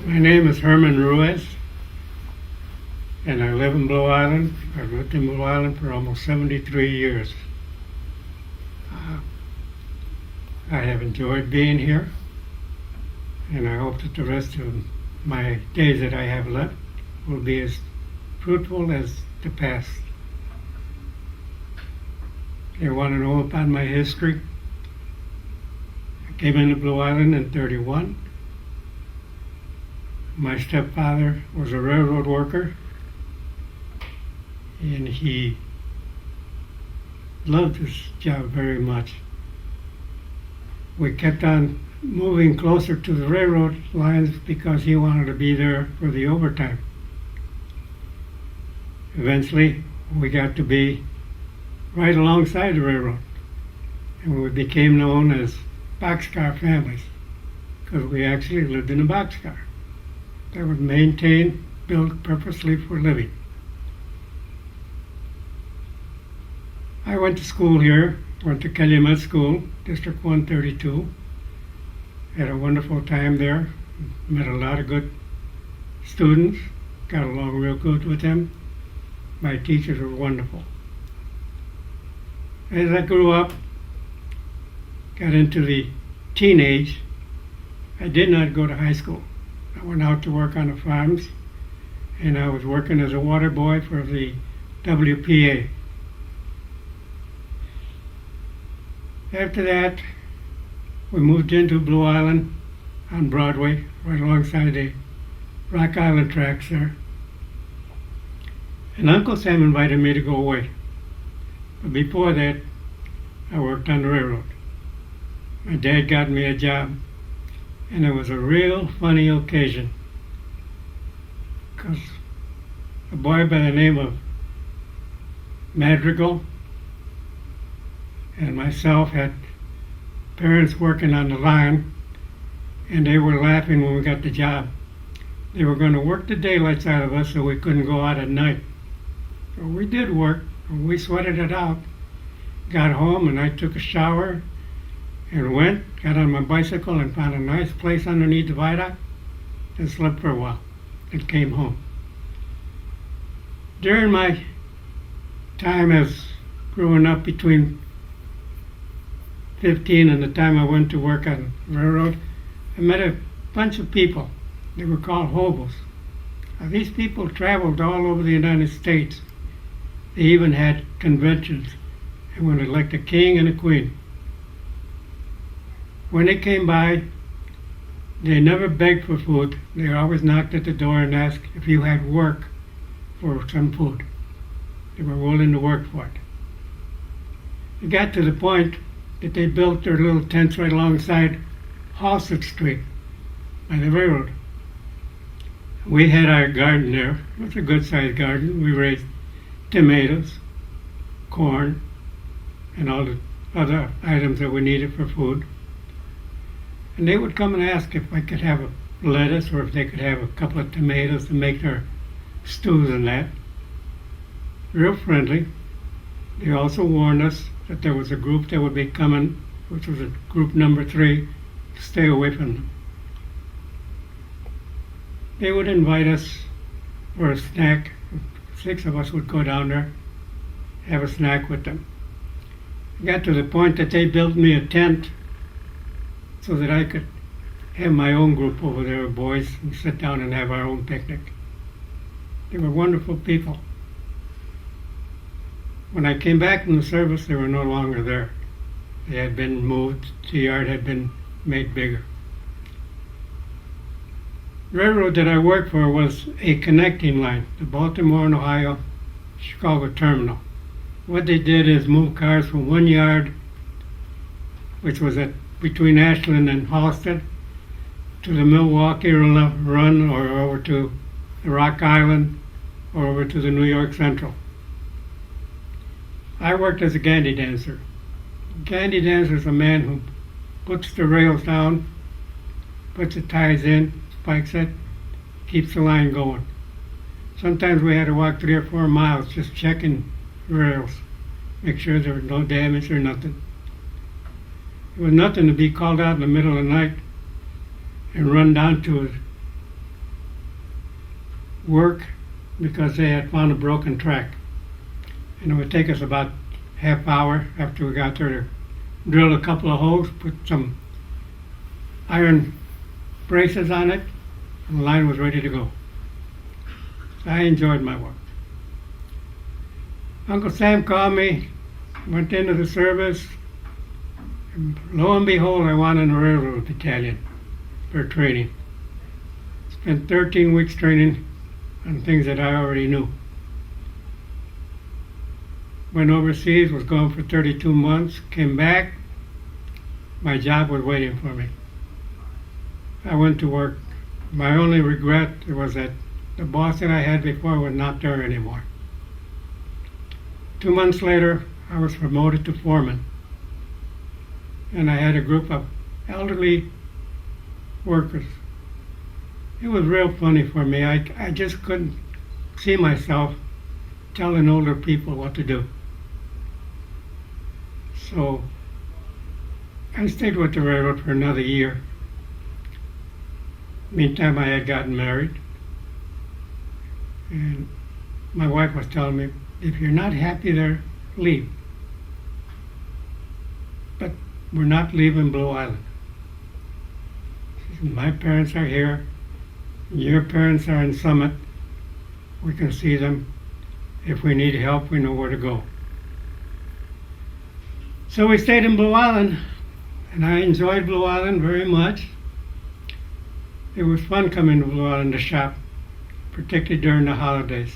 My name is Herman Ruiz, and I live in Blue Island. I've lived in Blue Island for almost 73 years. I have enjoyed being here, and I hope that the rest of my days that I have left will be as fruitful as the past. You want to know about my history? I came into Blue Island in '31. My stepfather was a railroad worker, and he loved his job very much. We kept on moving closer to the railroad lines because he wanted to be there for the overtime. Eventually, we got to be right alongside the railroad, and we became known as boxcar families because we actually lived in a boxcar that was maintained, built purposely for living. I went to school here, went to Calumet School, District 132. Had a wonderful time there, met a lot of good students, got along real good with them. My teachers were wonderful. As I grew up, got into the teenage, I did not go to high school. I went out to work on the farms, and I was working as a water boy for the WPA. After that, we moved into Blue Island on Broadway, right alongside the Rock Island tracks there. And Uncle Sam invited me to go away. But before that, I worked on the railroad. My dad got me a job, and it was a real funny occasion, because a boy by the name of Madrigal and myself had parents working on the line, and they were laughing when we got the job. They were going to work the daylights out of us so we couldn't go out at night. So we did work, and we sweated it out. Got home, and I took a shower and got on my bicycle and found a nice place underneath the viaduct and slept for a while and came home. During my time as growing up between 15 and the time I went to work on the railroad, I met a bunch of people. They were called hobos. Now, these people traveled all over the United States. They even had conventions and would elect a king and a queen. When they came by, they never begged for food. They always knocked at the door and asked if you had work for some food. They were willing to work for it. It got to the point that they built their little tents right alongside Halsted Street by the railroad. We had our garden there. It was a good-sized garden. We raised tomatoes, corn, and all the other items that we needed for food. And they would come and ask if I could have a lettuce or if they could have a couple of tomatoes to make their stews and that. Real friendly. They also warned us that there was a group that would be coming, which was a group number 3, to stay away from them. They would invite us for a snack. 6 of us would go down there, have a snack with them. It got to the point that they built me a tent so that I could have my own group over there of boys and sit down and have our own picnic. They were wonderful people. When I came back from the service, they were no longer there. They had been moved, the yard had been made bigger. The railroad that I worked for was a connecting line, the Baltimore and Ohio Chicago terminal. What they did is move cars from one yard, which was between Ashland and Halsted, to the Milwaukee run, or over to the Rock Island, or over to the New York Central. I worked as a gandy dancer. A gandy dancer is a man who puts the rails down, puts the ties in, spikes it, keeps the line going. Sometimes we had to walk 3 or 4 miles just checking rails, make sure there was no damage or nothing. It was nothing to be called out in the middle of the night and run down to work because they had found a broken track. And it would take us about half hour after we got there to drill a couple of holes, put some iron braces on it, and the line was ready to go. So I enjoyed my work. Uncle Sam called me, went into the service, and lo and behold, I went in the railroad battalion for training. Spent 13 weeks training on things that I already knew. Went overseas, was gone for 32 months, came back, my job was waiting for me. I went to work. My only regret was that the boss that I had before was not there anymore. 2 months later, I was promoted to foreman. And I had a group of elderly workers. It was real funny for me. I just couldn't see myself telling older people what to do. So I stayed with the railroad for another year. Meantime, I had gotten married. And my wife was telling me, if you're not happy there, leave. But we're not leaving Blue Island. She said, my parents are here. Your parents are in Summit. We can see them. If we need help, we know where to go. So we stayed in Blue Island, and I enjoyed Blue Island very much. It was fun coming to Blue Island to shop, particularly during the holidays.